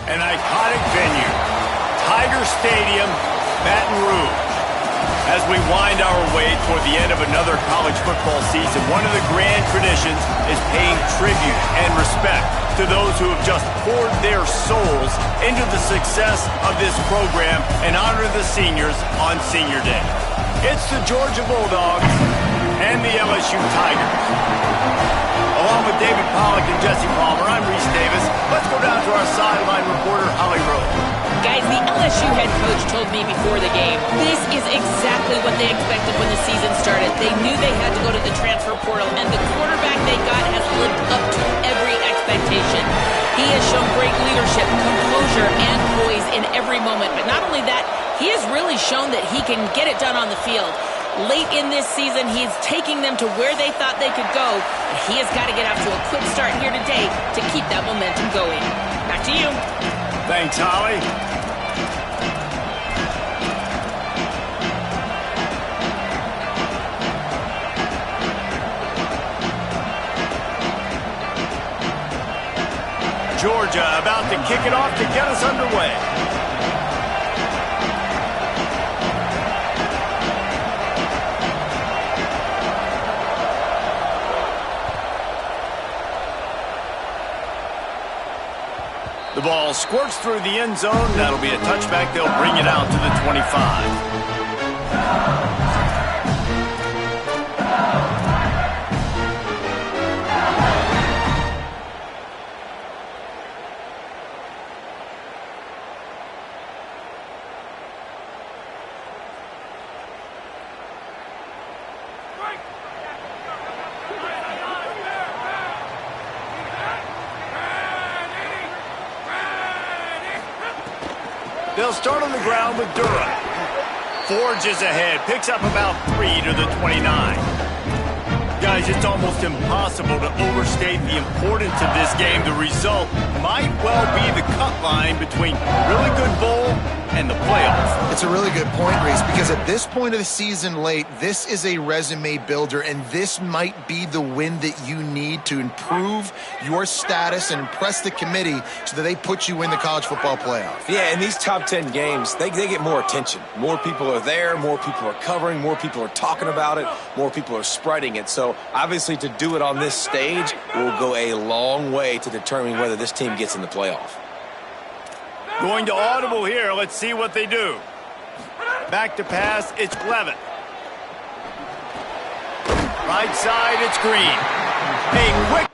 An iconic venue, Tiger Stadium, Baton Rouge. As we wind our way toward the end of another college football season, one of the grand traditions is paying tribute and respect to those who have just poured their souls into the success of this program and honor the seniors on Senior Day. It's the Georgia Bulldogs and the LSU Tigers. Along with David Pollack and Jesse Palmer, I'm Reese Davis. Let's go down to our sideline reporter, Holly Rose. Guys, the LSU head coach told me before the game, this is exactly what they expected when the season started. They knew they had to go to the transfer portal, and the quarterback they got has lived up to every expectation. He has shown great leadership, composure, and poise in every moment. But not only that, he has really shown that he can get it done on the field. Late in this season, he's taking them to where they thought they could go. And he has got to get off to a quick start here today to keep that momentum going. Back to you. Thanks, Holly. Georgia about to kick it off to get us underway. The ball squirts through the end zone. That'll be a touchback. They'll bring it out to the 25. They'll start on the ground with Durham. Forges ahead, picks up about 3 to the 29. Guys, it's almost impossible to overstate the importance of this game. The result might well be the cut line between really good bowl and the playoffs. It's a really good point, Reese, because at this point of the season late, this is a resume builder, and this might be the win that you need to improve your status and impress the committee so that they put you in the college football playoff. Yeah, in these top 10 games, they get more attention. More people are there, more people are covering, more people are talking about it, more people are spreading it. So obviously to do it on this stage will go a long way to determining whether this team gets in the playoff. Going to audible here. Let's see what they do. Back to pass. It's Levin. Right side. It's Green. A quick.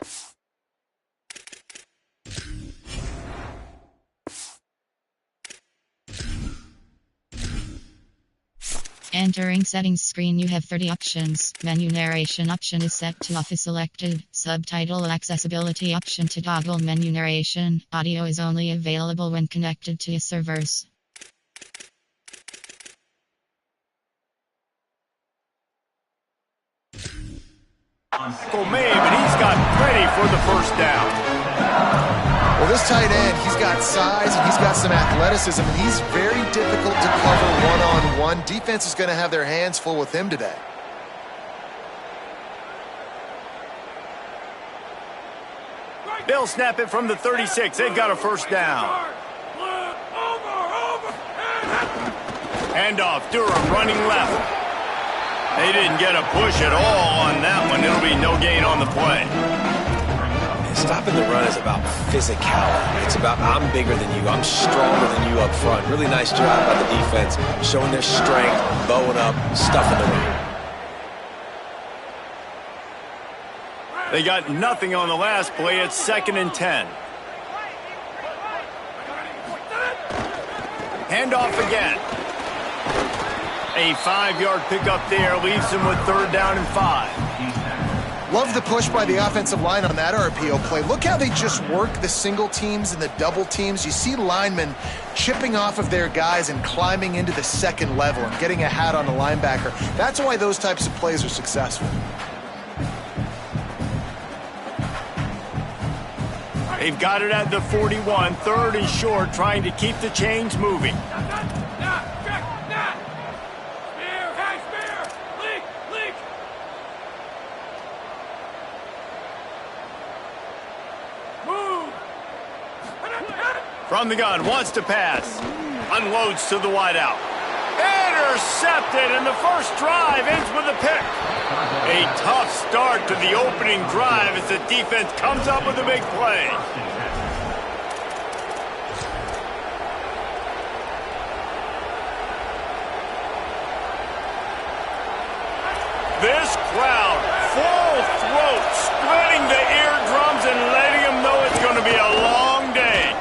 Entering settings screen, you have 30 options. Menu narration option is set to off is selected. Subtitle accessibility option to toggle menu narration. Audio is only available when connected to servers. Maybe, and he's got plenty for the first down. Well, this tight end, he's got size and he's got some athleticism, and he's very difficult to cover one-on-one. Defense is going to have their hands full with him today. They'll snap it from the 36. They've got a first down. Handoff, Durham running left. They didn't get a push at all on that one. It'll be no gain on the play. Stopping the run is about physicality. It's about I'm bigger than you. I'm stronger than you up front. Really nice job by the defense, showing their strength, bowing up, stuffing the run. They got nothing on the last play. It's 2nd and 10. Handoff again. A 5-yard pickup there leaves them with 3rd down and 5. Love the push by the offensive line on that RPO play. Look how they just work the single teams and the double teams. You see linemen chipping off of their guys and climbing into the second level and getting a hat on the linebacker. That's why those types of plays are successful. They've got it at the 41, 3rd and short, trying to keep the chains moving. From the gun, wants to pass. Unloads to the wideout. Intercepted, and the first drive ends with a pick. A tough start to the opening drive as the defense comes up with a big play. This crowd, full throat, splitting the eardrums and letting them know it's going to be a long day.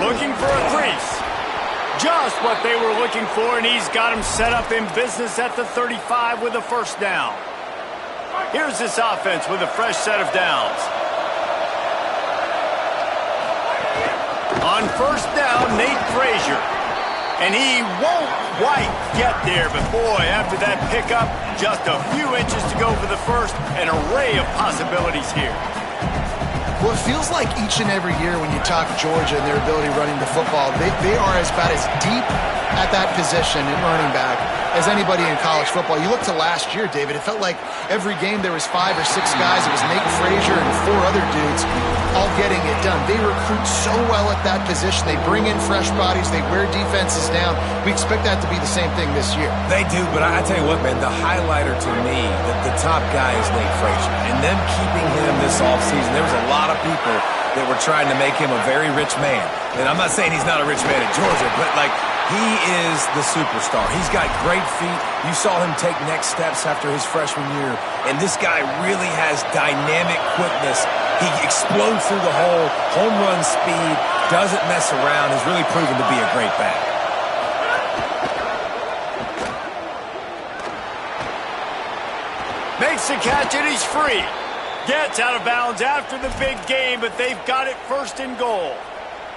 Looking for a crease. Just what they were looking for, and he's got him set up in business at the 35 with a first down. Here's this offense with a fresh set of downs. On first down, Nate Frazier. And he won't quite get there, but boy, after that pickup, just a few inches to go for the first, an array of possibilities here. Well, it feels like each and every year when you talk Georgia and their ability running the football, they are about as deep at that position in running back as anybody in college football. You look to last year, David, it felt like every game there was 5 or 6 guys. It was Nate Frazier and 4 other dudes all getting it done. They recruit so well at that position. They bring in fresh bodies. They wear defenses down. We expect that to be the same thing this year. They do, but I tell you what, man, the highlighter to me, the top guy is Nate Frazier. And them keeping him this offseason, there was a lot of people that were trying to make him a very rich man. And I'm not saying he's not a rich man at Georgia, but like, he is the superstar. He's got great feet. You saw him take next steps after his freshman year. And this guy really has dynamic quickness. He explodes through the hole, home run speed, doesn't mess around, has really proven to be a great back. Makes the catch and he's free. Gets out of bounds after the big game, but they've got it first and goal.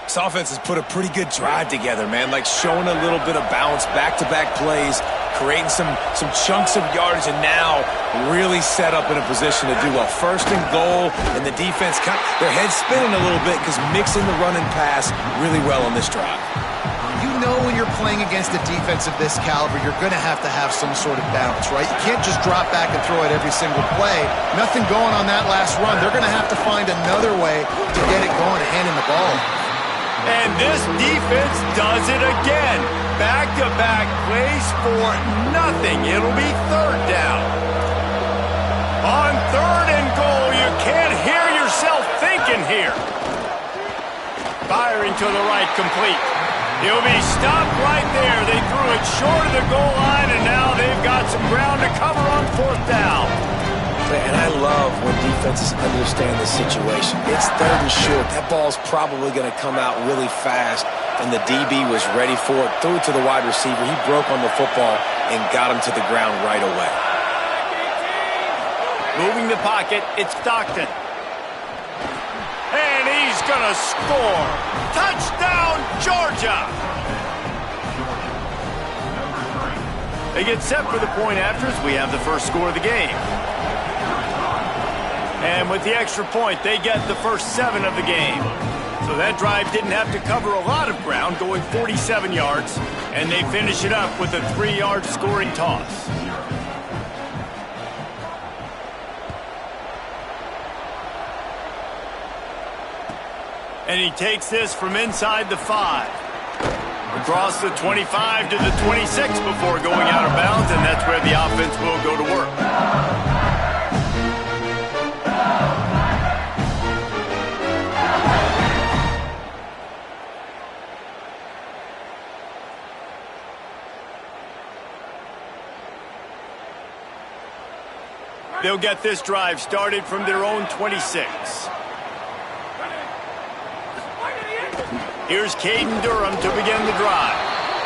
This offense has put a pretty good drive together, man, like showing a little bit of balance, back-to-back plays, creating some chunks of yardage, and now really set up in a position to do a first and goal, and the defense, their heads spinning a little bit because mixing the run and pass really well on this drive. You know when you're playing against a defense of this caliber, you're going to have some sort of balance, right? You can't just drop back and throw it every single play. Nothing going on that last run. They're going to have to find another way to get it going and handing the ball. And this defense does it again. Back-to-back plays for nothing. It'll be third down. On third and goal, you can't hear yourself thinking here. Firing to the right, complete. He'll be stopped right there. They threw it short of the goal line, and now they've got some ground to cover on fourth down. And I love when defenses understand the situation. It's third and short. That ball's probably going to come out really fast, and the DB was ready for it. Threw it to the wide receiver. He broke on the football and got him to the ground right away. Moving the pocket, it's Stockton. And he's going to score. Touchdown, Georgia! They get set for the point after as we have the first score of the game. And with the extra point, they get the first 7 of the game. So that drive didn't have to cover a lot of ground, going 47 yards, and they finish it up with a 3-yard scoring toss. And he takes this from inside the 5. Across the 25 to the 26 before going out of bounds, and that's where the offense will go to work. They'll get this drive started from their own 26. Here's Caden Durham to begin the drive.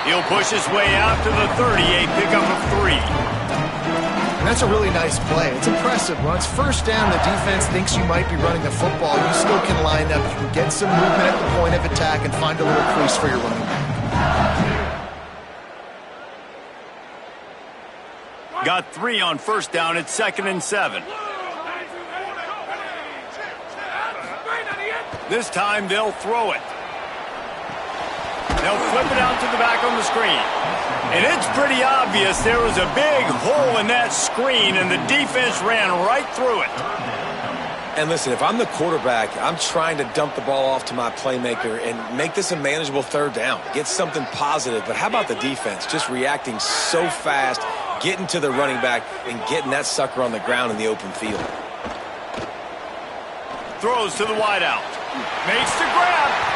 He'll push his way out to the 30, a pickup of 3. And that's a really nice play. It's impressive. When it's first down, the defense thinks you might be running the football. You still can line up. You can get some movement at the point of attack and find a little crease for your running back. Got 3 on first down. It's 2nd and 7. This time they'll throw it. They'll flip it out to the back on the screen. And it's pretty obvious there was a big hole in that screen, and the defense ran right through it. And listen, if I'm the quarterback, I'm trying to dump the ball off to my playmaker and make this a manageable third down. Get something positive. But how about the defense? Just reacting so fast, getting to the running back, and getting that sucker on the ground in the open field. Throws to the wideout. Makes the grab.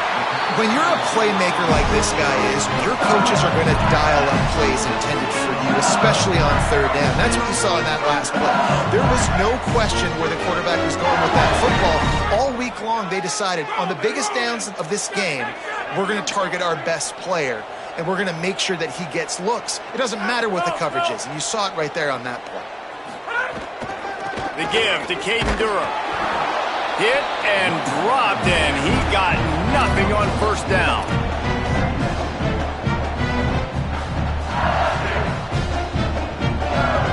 When you're a playmaker like this guy is, your coaches are going to dial up plays intended for you, especially on third down. That's what you saw in that last play. There was no question where the quarterback was going with that football. All week long, they decided on the biggest downs of this game, we're going to target our best player, and we're going to make sure that he gets looks. It doesn't matter what the coverage is, and you saw it right there on that play. The give to Caden Durham. Hit and dropped, and he got nothing on first down.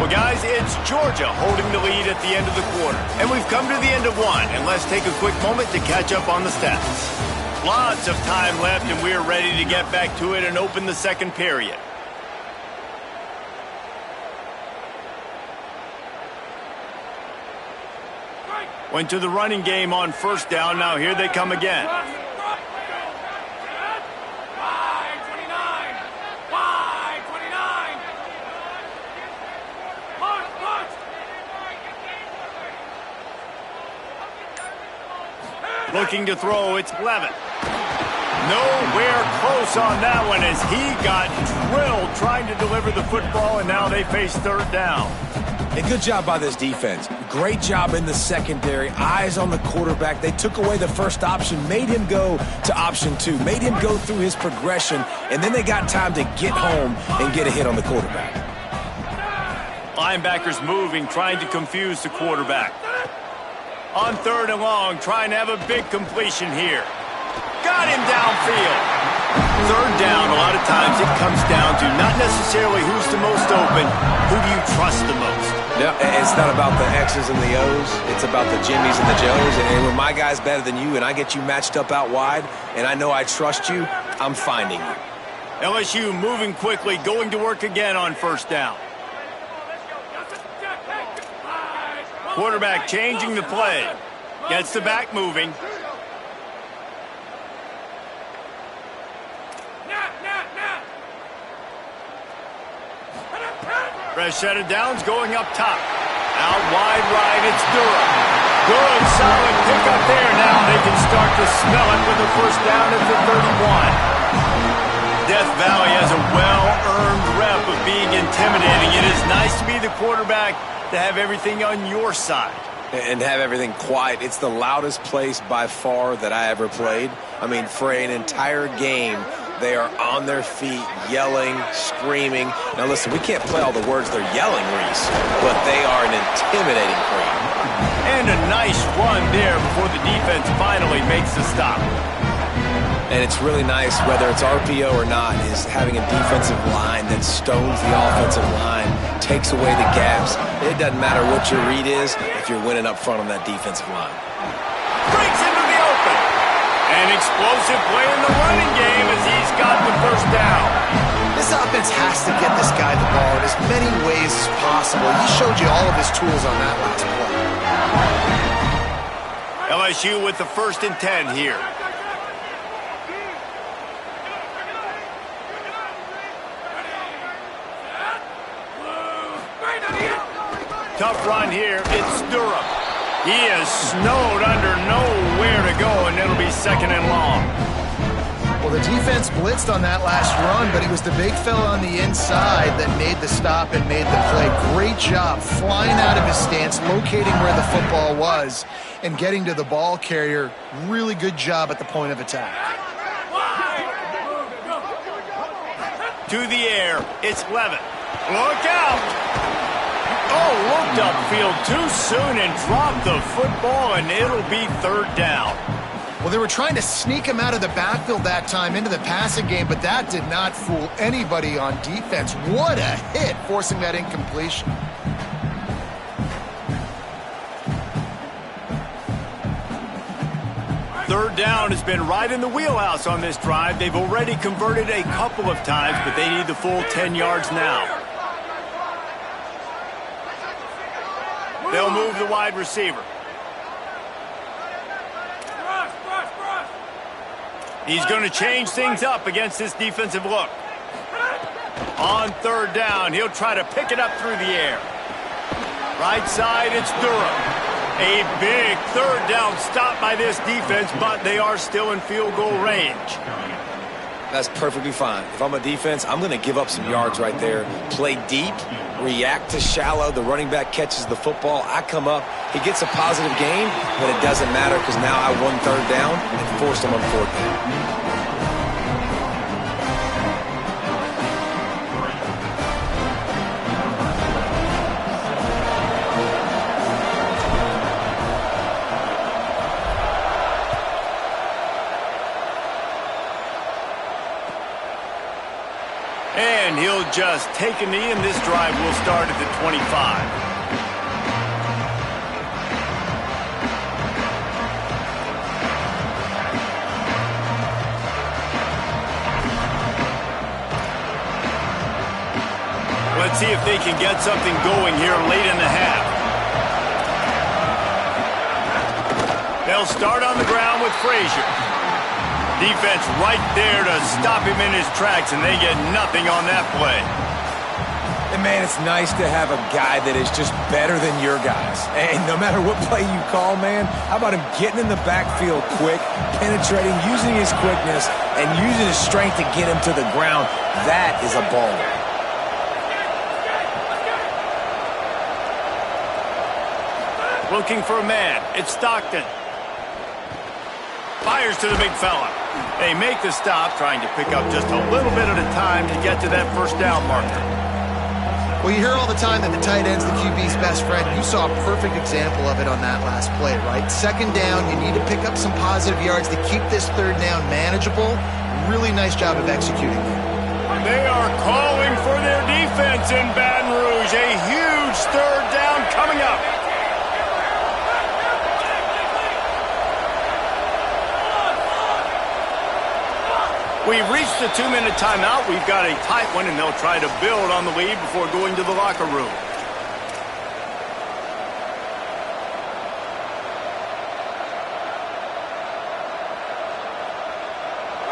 Well, guys, it's Georgia holding the lead at the end of the quarter. And we've come to the end of one, and let's take a quick moment to catch up on the stats. Lots of time left, and we're ready to get back to it and open the second period. Went to the running game on first down. Now here they come again. Looking to throw, it's Levitt. Nowhere close on that one as he got drilled trying to deliver the football, and now they face third down. And good job by this defense. Great job in the secondary. Eyes on the quarterback. They took away the first option, made him go to option 2, made him go through his progression, and then they got time to get home and get a hit on the quarterback. Linebackers moving, trying to confuse the quarterback. On third and long, trying to have a big completion here. Got him downfield. Third down, a lot of times it comes down to not necessarily who's the most open, who do you trust the most? No, it's not about the X's and the O's. It's about the Jimmys and the Joes. And when my guy's better than you and I get you matched up out wide and I know I trust you, I'm finding you. LSU moving quickly, going to work again on first down. Quarterback changing the play. Gets the back moving. Fresh set of downs going up top. Out wide right, it's Durham. Good, solid pickup there. Now they can start to smell it with the first down at the 31. Death Valley has a well-earned rep of being intimidating. It is nice to be the quarterback to have everything on your side. And have everything quiet. It's the loudest place by far that I ever played. I mean, for an entire game, they are on their feet, yelling, screaming. Now, listen, we can't play all the words they're yelling, Reese, but they are an intimidating crowd. And a nice run there before the defense finally makes the stop. And it's really nice, whether it's RPO or not, is having a defensive line that stones the offensive line, takes away the gaps. It doesn't matter what your read is if you're winning up front on that defensive line. Breaks into the open. An explosive play in the running game as he's got the first down. This offense has to get this guy the ball in as many ways as possible. He showed you all of his tools on that last play. LSU with the 1st and 10 here. Tough run here. It's Durham. He is snowed under, nowhere to go, and it'll be 2nd and long. Well, the defense blitzed on that last run, but it was the big fella on the inside that made the stop and made the play. Great job flying out of his stance, locating where the football was, and getting to the ball carrier. Really good job at the point of attack. To the air, it's Levitt. Look out! Oh, looked upfield too soon and dropped the football, and it'll be 3rd down. Well, they were trying to sneak him out of the backfield that time into the passing game, but that did not fool anybody on defense. What a hit, forcing that incompletion. Third down has been right in the wheelhouse on this drive. They've already converted a couple of times, but they need the full 10 yards now. They'll move the wide receiver. He's going to change things up against this defensive look. On third down, he'll try to pick it up through the air. Right side, it's Durham. A big third down stop by this defense, but they are still in field goal range. That's perfectly fine. If I'm a defense, I'm going to give up some yards right there. Play deep, react to shallow. The running back catches the football. I come up. He gets a positive gain, but it doesn't matter because now I won third down and forced him on fourth down. And he'll just take a knee, and this drive will start at the 25. Let's see if they can get something going here late in the half. They'll start on the ground with Frazier. Defense right there to stop him in his tracks, and they get nothing on that play. And, man, it's nice to have a guy that is just better than your guys. And no matter what play you call, man, how about him getting in the backfield quick, penetrating, using his quickness, and using his strength to get him to the ground? That is a ball. Looking for a man. It's Stockton. Fires to the big fella. They make the stop, trying to pick up just a little bit at a time to get to that first down marker. Well, you hear all the time that the tight end's the QB's best friend. You saw a perfect example of it on that last play, right? Second down, you need to pick up some positive yards to keep this third down manageable. Really nice job of executing there. They are calling for their defense in Baton Rouge. A huge third down coming up. We've reached the 2-minute timeout. We've got a tight one, and they'll try to build on the lead before going to the locker room.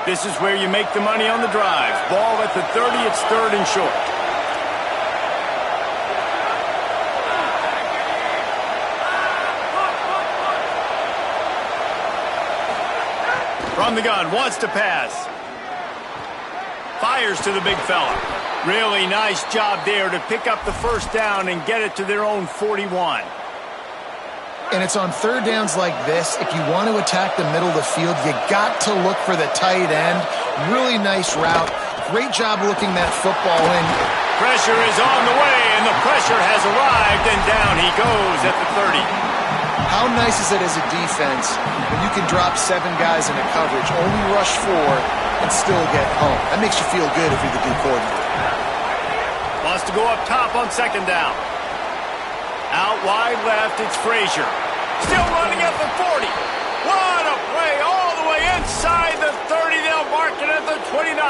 This is where you make the money on the drive. Ball at the 30, it's third and short. From the gun, wants to pass. Fires to the big fella. Really nice job there to pick up the first down and get it to their own 41. And it's on third downs like this, if you want to attack the middle of the field, you got to look for the tight end. Really nice route. Great job looking that football in. Pressure is on the way, and the pressure has arrived, and down he goes at the 30. How nice is it as a defense when you can drop 7 guys in a coverage, only rush 4, and still get home? That makes you feel good if you're the D coordinator. Wants to go up top on second down. Out wide left, it's Frazier. Still running at the 40. What a play all the way inside the 30. They'll mark it at the 29.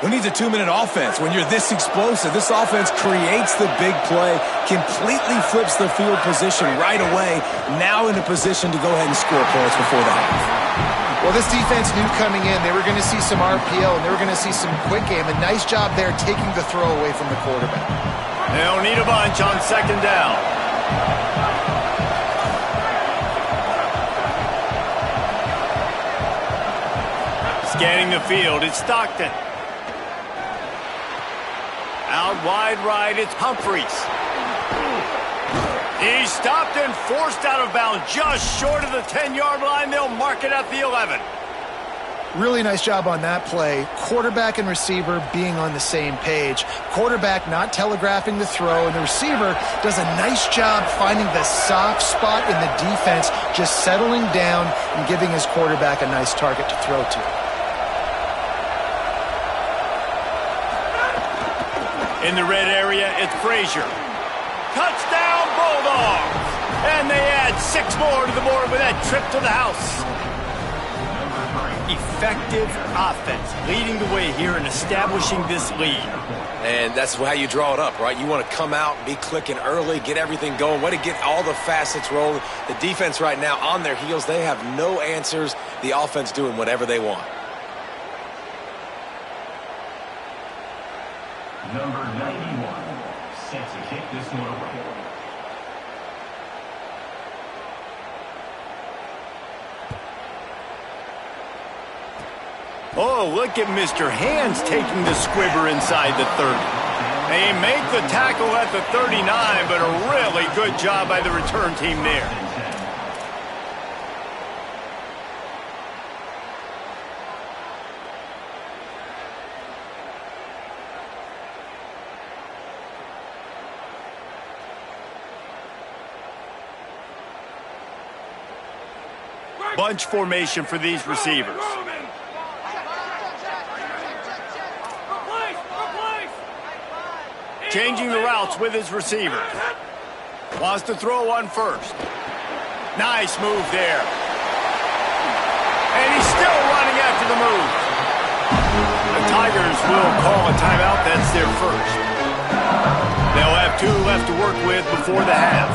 Who needs a 2-minute offense when you're this explosive? This offense creates the big play, completely flips the field position right away, now in a position to go ahead and score points before the half. Well, this defense knew coming in they were going to see some RPO and they were going to see some quick game. A nice job there taking the throw away from the quarterback. They'll need a bunch on second down. Scanning the field, it's Stockton. Out wide right, it's Humphreys. He's stopped and forced out of bounds just short of the 10-yard line. They'll mark it at the 11. Really nice job on that play. Quarterback and receiver being on the same page. Quarterback not telegraphing the throw, and the receiver does a nice job finding the soft spot in the defense, just settling down and giving his quarterback a nice target to throw to. In the red area, it's Frazier. Touchdown, Bulldogs! And they add 6 more to the board with that trip to the house. effective offense, leading the way here and establishing this lead. And that's how you draw it up, right? You want to come out, be clicking early, get everything going, way to get all the facets rolling. The defense right now on their heels, they have no answers. The offense doing whatever they want. Number 91, set to kick this one away. Oh, look at Mr. Hands taking the squibber inside the 30. They make the tackle at the 39, but a really good job by the return team there. Bunch formation for these receivers. Changing the routes with his receiver. Wants to throw one first. Nice move there. And he's still running after the move. The Tigers will call a timeout. That's their first. They'll have 2 left to work with before the half.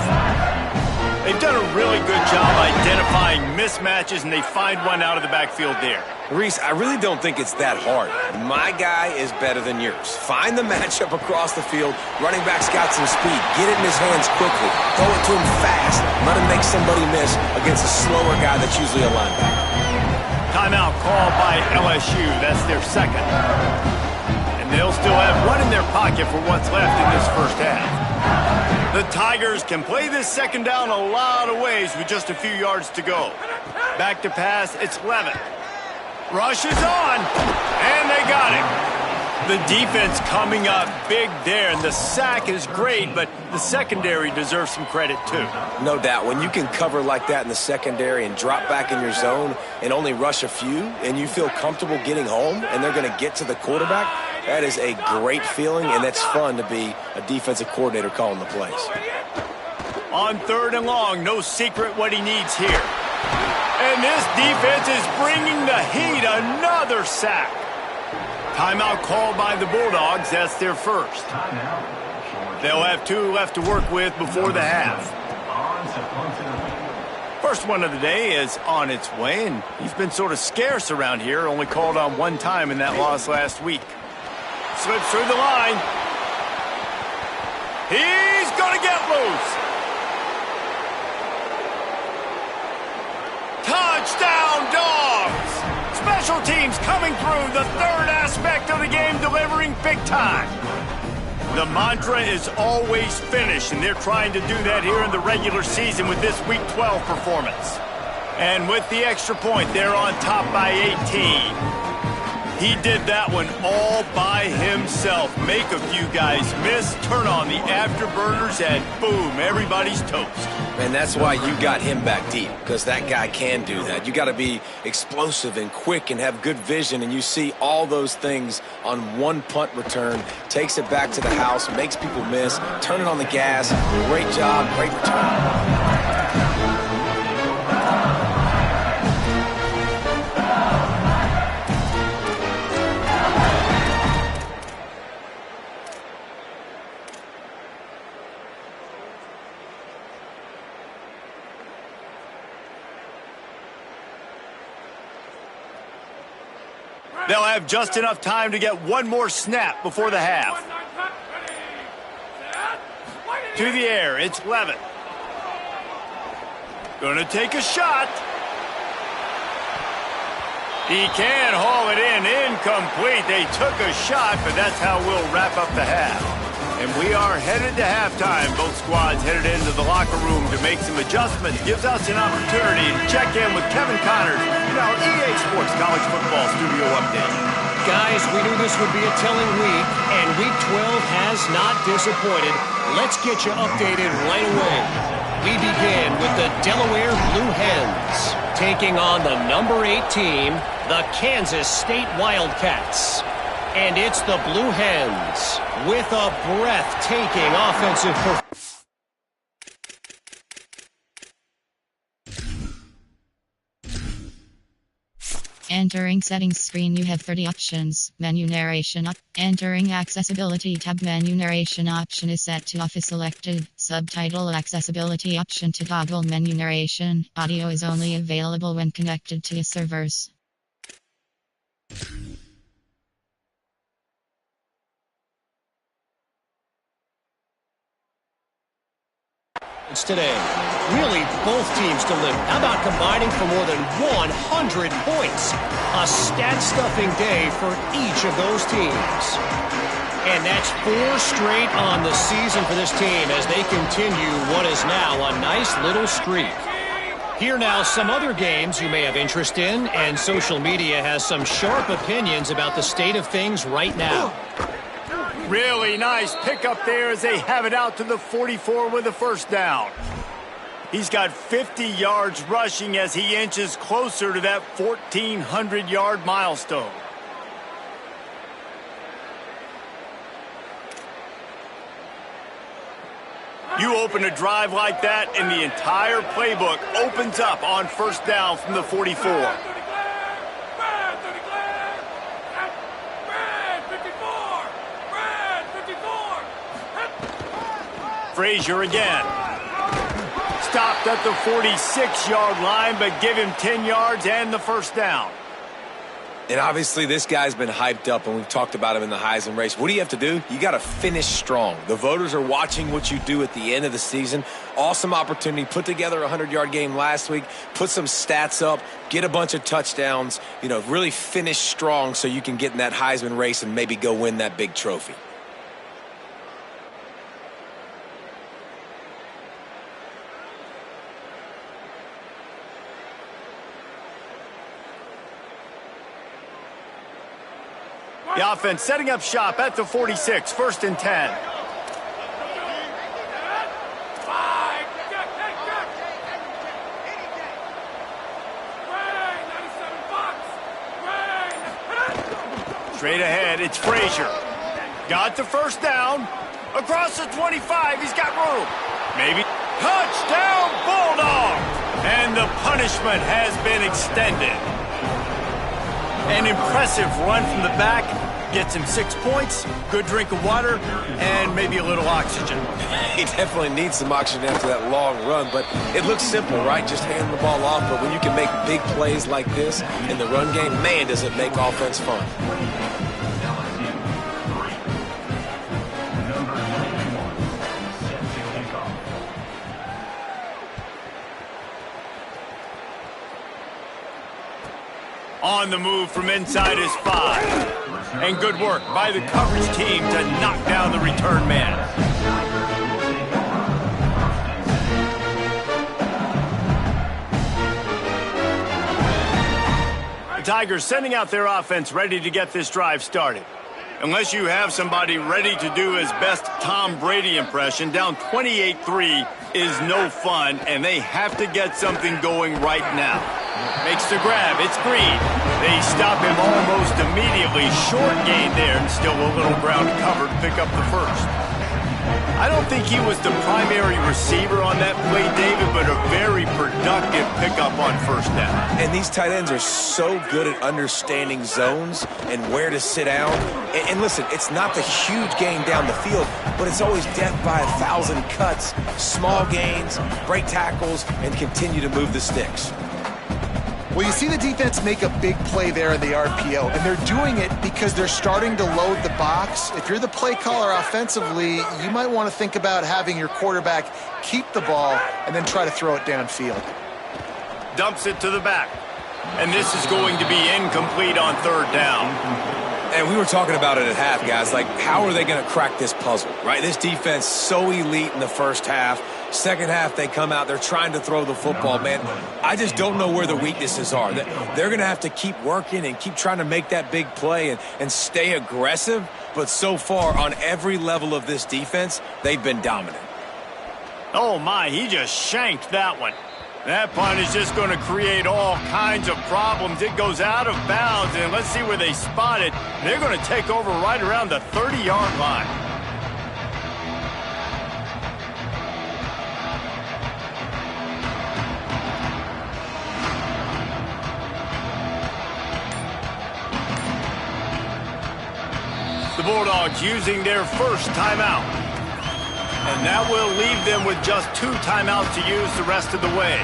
They've done a really good job identifying mismatches, and they find one out of the backfield there. Reese, I really don't think it's that hard. My guy is better than yours. Find the matchup across the field. Running back's got some speed. Get it in his hands quickly. Throw it to him fast. Let him make somebody miss against a slower guy that's usually a linebacker. Timeout called by LSU. That's their second. And they'll still have one in their pocket for what's left in this first half. The Tigers can play this second down a lot of ways with just a few yards to go. Back to pass, it's Levitt. Rush is on, and they got him. The defense coming up big there, and the sack is great, but the secondary deserves some credit too. No doubt. When you can cover like that in the secondary and drop back in your zone and only rush a few, and you feel comfortable getting home, and they're going to get to the quarterback, that is a great feeling, and that's fun to be a defensive coordinator calling the plays. On 3rd and long, no secret what he needs here. And this defense is bringing the heat. Another sack. Timeout called by the Bulldogs. That's their first. They'll have 2 left to work with before the half. First one of the day is on its way, and he's been sort of scarce around here, only called on 1 time in that loss last week. Slips through the line. He's going to get loose. Touchdown, Dogs! Special teams coming through, the 3rd aspect of the game, delivering big time. The mantra is always finish, and they're trying to do that here in the regular season with this Week 12 performance. And with the extra point, they're on top by 18. He did that one all by himself. Make a few guys miss, turn on the afterburners, and boom, everybody's toast. And that's why you got him back deep, because that guy can do that. You got to be explosive and quick and have good vision, and you see all those things on 1 punt return. Takes it back to the house, makes people miss, turning on the gas. Great job, great return. They'll have just enough time to get 1 more snap before the half. To the air, it's Levitt. Gonna take a shot. He can haul it in, incomplete. They took a shot, but that's how we'll wrap up the half. And we are headed to halftime. Both squads headed into the locker room to make some adjustments. Gives us an opportunity to check in with Kevin Connors in our EA Sports College Football Studio Update. Guys, we knew this would be a telling week, and Week 12 has not disappointed. Let's get you updated right away. We begin with the Delaware Blue Hens taking on the number 8 team, the Kansas State Wildcats. And it's the Blue Hens with a breathtaking offensive performance. Entering settings screen, you have 30 options. Menu narration up. Entering accessibility tab, menu narration option is set to off is selected. Subtitle accessibility option to toggle menu narration. Audio is only available when connected to your servers. Today, really both teams delivered. How about combining for more than 100 points? A stat-stuffing day for each of those teams. And that's 4 straight on the season for this team as they continue what is now a nice little streak. Here now, some other games you may have interest in, and social media has some sharp opinions about the state of things right now. Really nice pickup there as they have it out to the 44 with a first down. He's got 50 yards rushing as he inches closer to that 1,400-yard milestone. You open a drive like that, and the entire playbook opens up on first down from the 44. Frazier again. Stopped at the 46-yard line, but give him 10 yards and the first down. And obviously this guy's been hyped up, and we've talked about him in the Heisman race. What do you have to do? You got to finish strong. The voters are watching what you do at the end of the season. Awesome opportunity. Put together a 100-yard game last week. Put some stats up. Get a bunch of touchdowns. You know, really finish strong so you can get in that Heisman race and maybe go win that big trophy. The offense setting up shop at the 46, 1st and 10. Straight ahead, it's Frazier. Got the first down. Across the 25, he's got room. Maybe. Touchdown, Bulldog! And the punishment has been extended. An impressive run from the back. Gets him 6 points, good drink of water, and maybe a little oxygen. He definitely needs some oxygen after that long run, but it looks simple, right? Just hand the ball off, but when you can make big plays like this in the run game, man, does it make offense fun. On the move from inside his 5. And good work by the coverage team to knock down the return man. The Tigers sending out their offense ready to get this drive started. Unless you have somebody ready to do his best Tom Brady impression, down 28-3 is no fun, and they have to get something going right now. Makes the grab. It's Green. They stop him almost immediately. Short gain there, and still a little ground cover to pick up the first. I don't think he was the primary receiver on that play, David, but a very productive pickup on first down. And these tight ends are so good at understanding zones and where to sit down. And listen, it's not the huge gain down the field, but it's always death by 1,000 cuts, small gains, break tackles, and continue to move the sticks. Well, you see the defense make a big play there in the RPO, and they're doing it because they're starting to load the box. If you're the play caller offensively, you might want to think about having your quarterback keep the ball and then try to throw it downfield. Dumps it to the back, and this is going to be incomplete on 3rd down. And we were talking about it at half, guys. Like, how are they going to crack this puzzle, right? This defense so elite in the first half. Second half, they come out. They're trying to throw the football, man. I just don't know where the weaknesses are. They're going to have to keep working and keep trying to make that big play and stay aggressive. But so far, on every level of this defense, they've been dominant. Oh, my, he just shanked that one. That punt is just going to create all kinds of problems. It goes out of bounds, and let's see where they spot it. They're going to take over right around the 30-yard line. The Bulldogs using their first timeout. And that will leave them with just 2 timeouts to use the rest of the way.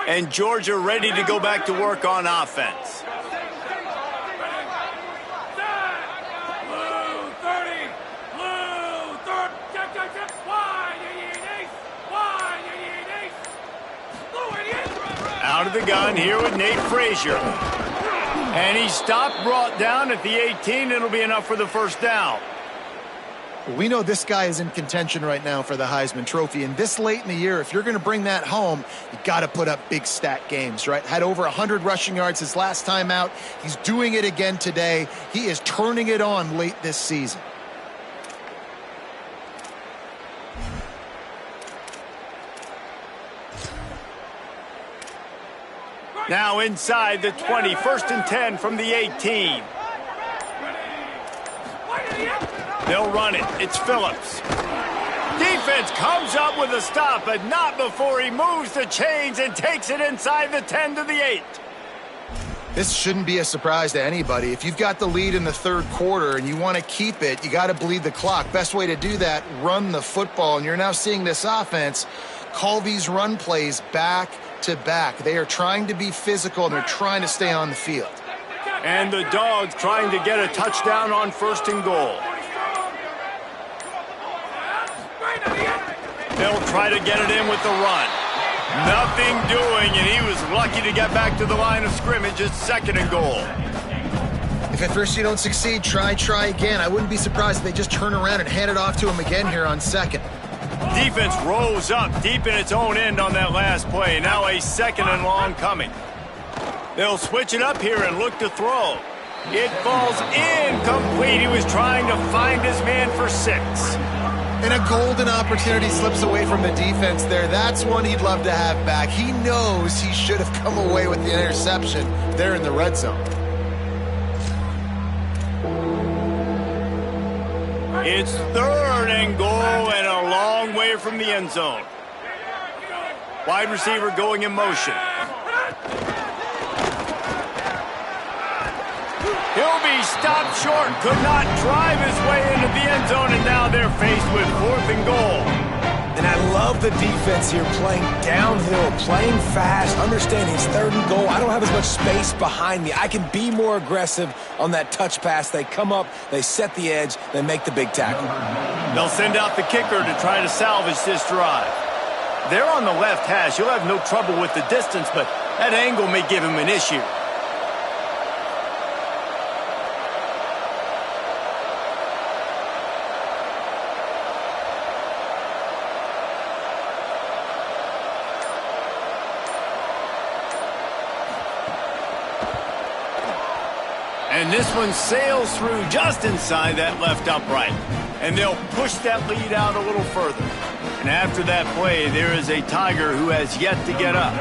And Georgia ready to go back to work on offense. Out of the gun here with Nate Frazier. And he stopped, brought down at the 18. It'll be enough for the first down. We know this guy is in contention right now for the Heisman Trophy, and this late in the year, if you're going to bring that home, you got to put up big stat games, right? Had over 100 rushing yards his last time out. He's doing it again today. He is turning it on late this season. Now inside the 20, 1st and 10 from the 18. They'll run it. It's Phillips. Defense comes up with a stop, but not before he moves the chains and takes it inside the 10 to the 8. This shouldn't be a surprise to anybody. If you've got the lead in the 3rd quarter and you want to keep it, you got to bleed the clock. Best way to do that, run the football. And you're now seeing this offense call these run plays back to back. They are trying to be physical, and they're trying to stay on the field. And the Dogs trying to get a touchdown on 1st and goal. They'll try to get it in with the run. Nothing doing, and he was lucky to get back to the line of scrimmage at 2nd and goal. If at first you don't succeed, try again. I wouldn't be surprised if they just turn around and hand it off to him again here on 2nd. Defense rose up deep in its own end on that last play. Now a 2nd and long coming. They'll switch it up here and look to throw. It falls incomplete. He was trying to find his man for 6. And a golden opportunity slips away from the defense there. That's one he'd love to have back. He knows he should have come away with the interception there in the red zone. It's 3rd and goal and a long way from the end zone. Wide receiver going in motion. He'll be stopped short, could not drive his way into the end zone, and now they're faced with 4th and goal. And I love the defense here, playing downhill, playing fast, understanding it's 3rd and goal. I don't have as much space behind me. I can be more aggressive on that touch pass. They come up, they set the edge, they make the big tackle. They'll send out the kicker to try to salvage this drive. They're on the left hash. He'll have no trouble with the distance, but that angle may give him an issue. And this one sails through just inside that left upright. And they'll push that lead out a little further. And after that play, there is a Tiger who has yet to get up.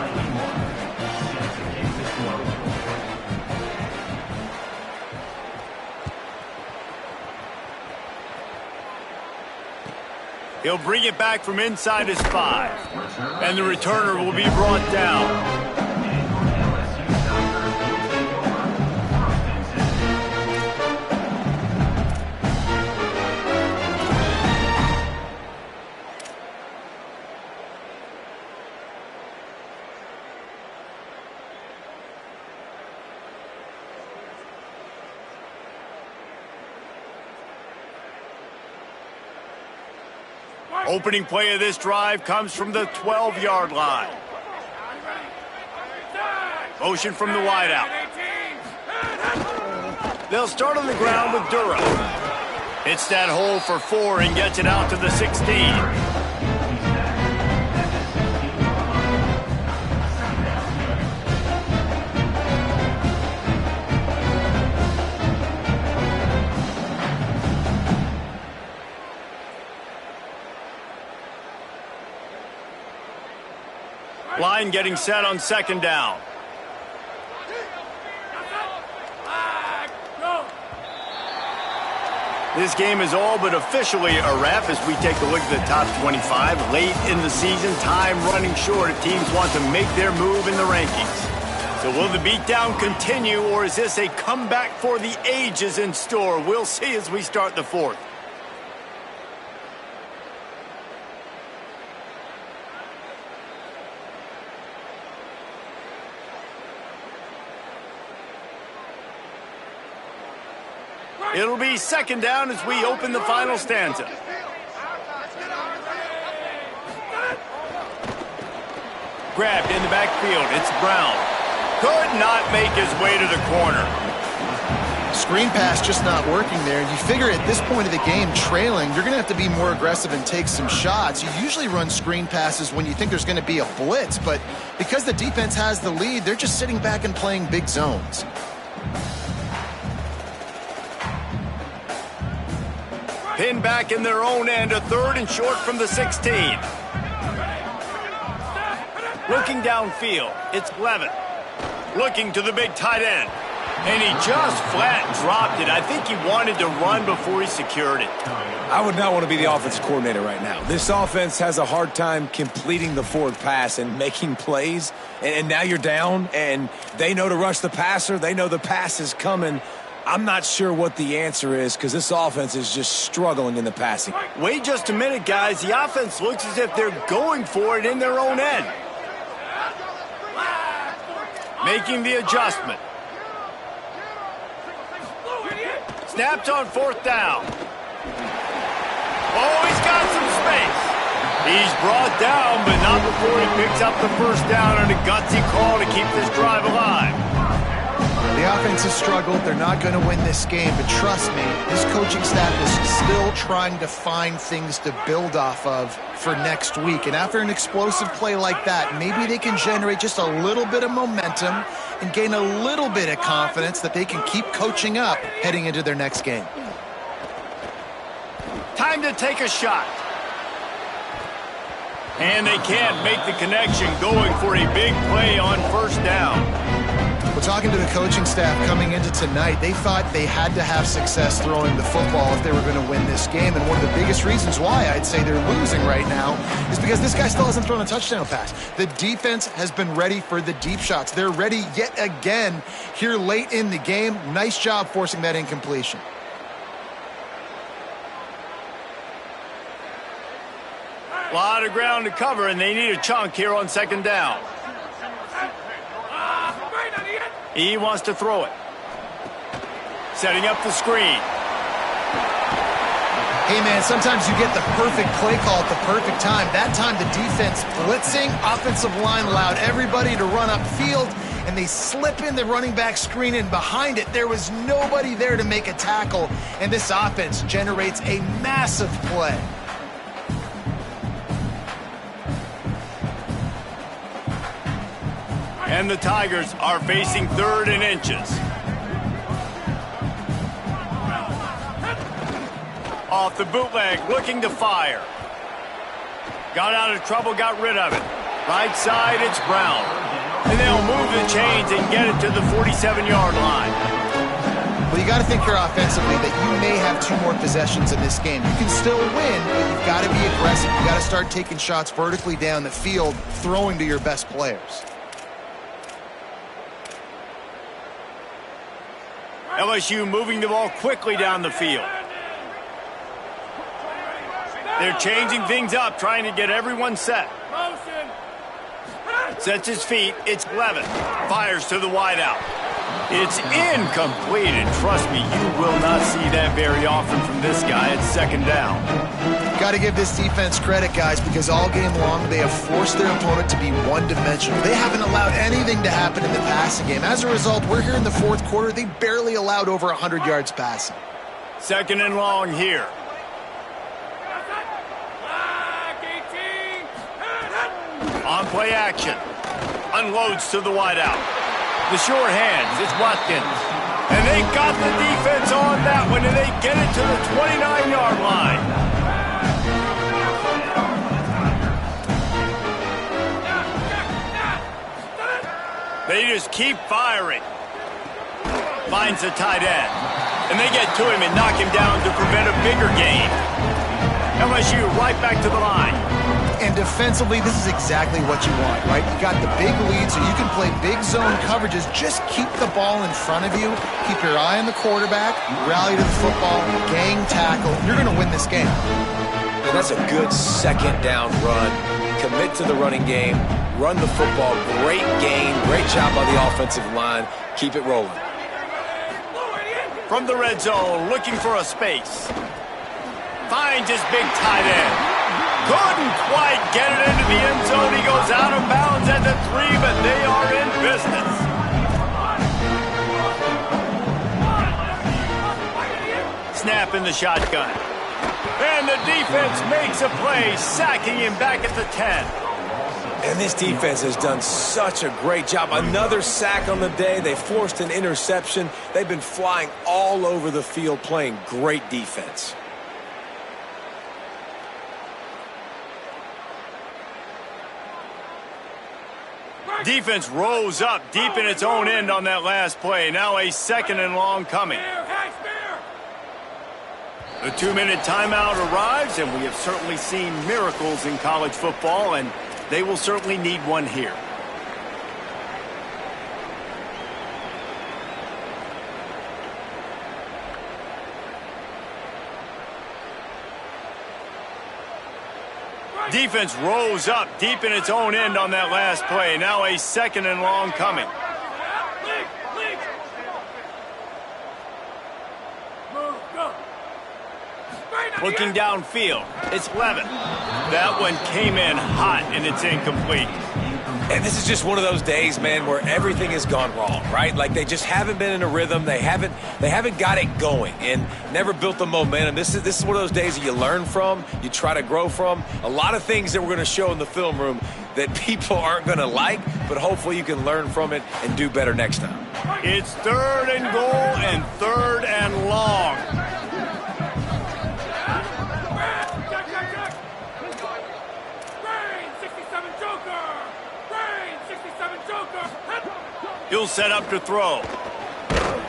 He'll bring it back from inside his 5. And the returner will be brought down. Opening play of this drive comes from the 12-yard line. Motion from the wideout. They'll start on the ground with Durham. Hits that hole for 4 and gets it out to the 16. Line getting set on second down. This game is all but officially a wrap as we take a look at the top 25. Late in the season, time running short if teams want to make their move in the rankings. So will the beatdown continue, or is this a comeback for the ages in store? We'll see as we start the fourth. It'll be second down as we open the final stanza. Grabbed in the backfield. It's Brown. Could not make his way to the corner. Screen pass just not working there. You figure at this point of the game, trailing, you're going to have to be more aggressive and take some shots. You usually run screen passes when you think there's going to be a blitz, but because the defense has the lead, they're just sitting back and playing big zones. Pinned back in their own end, a third and short from the 16. Looking downfield, it's Levin. Looking to the big tight end. And he just flat dropped it. I think he wanted to run before he secured it. I would not want to be the offensive coordinator right now. This offense has a hard time completing the forward pass and making plays. And now you're down, and they know to rush the passer. They know the pass is coming. I'm not sure what the answer is because this offense is just struggling in the passing. Wait just a minute, guys. The offense looks as if they're going for it in their own end. Making the adjustment. Snapped on fourth down. Oh, he's got some space. He's brought down, but not before he picks up the first down on a gutsy call to keep this drive alive. The offense has struggled. They're not going to win this game, but trust me, this coaching staff is still trying to find things to build off of for next week. And after an explosive play like that, maybe they can generate just a little bit of momentum and gain a little bit of confidence that they can keep coaching up heading into their next game. Time to take a shot. And they can't make the connection, going for a big play on first down. We're talking to the coaching staff coming into tonight. They thought they had to have success throwing the football if they were going to win this game. And one of the biggest reasons why I'd say they're losing right now is because this guy still hasn't thrown a touchdown pass. The defense has been ready for the deep shots. They're ready yet again here late in the game. Nice job forcing that incompletion. A lot of ground to cover, and they need a chunk here on second down. He wants to throw it. Setting up the screen. Hey, man, sometimes you get the perfect play call at the perfect time. That time the defense blitzing, offensive line allowed everybody to run upfield, and they slip in the running back screen, and behind it there was nobody there to make a tackle, and this offense generates a massive play. And the Tigers are facing third and inches. Off the bootleg, looking to fire. Got out of trouble, got rid of it. Right side, it's Brown. And they'll move the chains and get it to the 47-yard line. Well, you got to think here offensively that you may have 2 more possessions in this game. You can still win, but you've got to be aggressive. You've got to start taking shots vertically down the field, throwing to your best players. LSU moving the ball quickly down the field. They're changing things up, trying to get everyone set. Sets his feet. It's Levin. Fires to the wideout. It's incomplete, and trust me, you will not see that very often from this guy at second down. Got to give this defense credit, guys, because all game long they have forced their opponent to be one-dimensional. They haven't allowed anything to happen in the passing game. As a result, we're here in the fourth quarter. They barely allowed over 100 yards passing. Second and long here. On play action. Unloads to the wideout. The short hands, it's Watkins. And they got the defense on that one, and they get it to the 29-yard line. just keep firing. Finds the tight end. And they get to him and knock him down to prevent a bigger gain. LSU right back to the line. And defensively, this is exactly what you want, right? You got the big lead, so you can play big zone coverages. Just keep the ball in front of you. Keep your eye on the quarterback. Rally to the football. Gang tackle. You're going to win this game. And that's a good second down run. Commit to the running game. Run the football. Great gain. Great job on the offensive line. Keep it rolling. From the red zone, looking for a space. Finds his big tight end. Couldn't quite get it into the end zone. He goes out of bounds at the 3, but they are in business. Snap in the shotgun. And the defense makes a play, sacking him back at the 10. And this defense has done such a great job. Another sack on the day. They forced an interception. They've been flying all over the field, playing great defense. Defense rose up deep in its own end on that last play. Now a 2nd and long coming. The 2-minute timeout arrives, and we have certainly seen miracles in college football, and they will certainly need one here. Defense rose up deep in its own end on that last play. Now a 2nd and long coming. Looking downfield, it's Levin. That one came in hot, and it's incomplete. And this is just one of those days, man, where everything has gone wrong, right? Like they just haven't been in a rhythm. They haven't got it going and never built the momentum. This is one of those days that you learn from, you try to grow from. A lot of things that we're going to show in the film room that people aren't going to like, but hopefully you can learn from it and do better next time. It's 3rd and goal and 3rd and long. He'll set up to throw.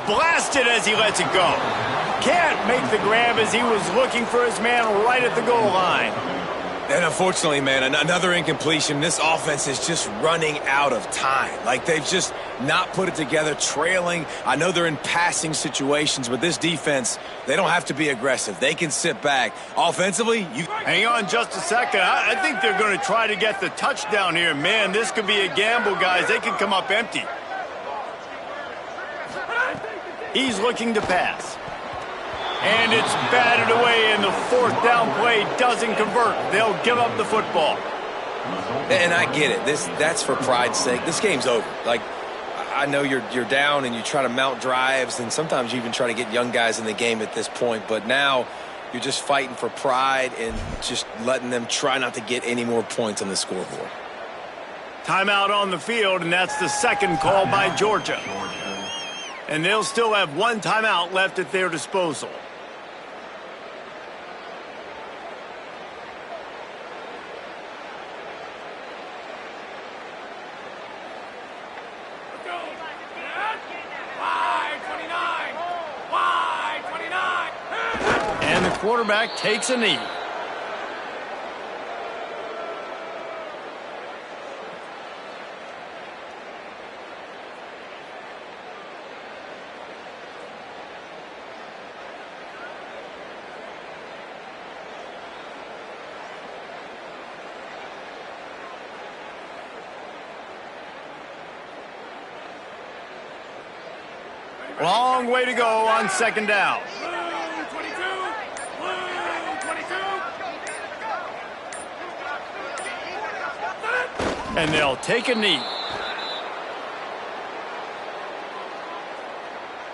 Blasted as he lets it go. Can't make the grab as he was looking for his man right at the goal line. And unfortunately, man, another incompletion. This offense is just running out of time. Like they've just not put it together, trailing. I know they're in passing situations, but this defense, they don't have to be aggressive. They can sit back. Offensively, you... Hang on just a second. I think they're going to try to get the touchdown here. Man, this could be a gamble, guys. They could come up empty. He's looking to pass. And it's batted away, and the 4th down play doesn't convert. They'll give up the football. And I get it. That's for pride's sake. This game's over. Like, I know you're down and you try to mount drives, and sometimes you even try to get young guys in the game at this point. But now you're just fighting for pride and just letting them try not to get any more points on the scoreboard. Timeout on the field, and that's the 2nd call by Georgia. And they'll still have 1 timeout left at their disposal. And the quarterback takes a knee. Long way to go on 2nd down. And they'll take a knee.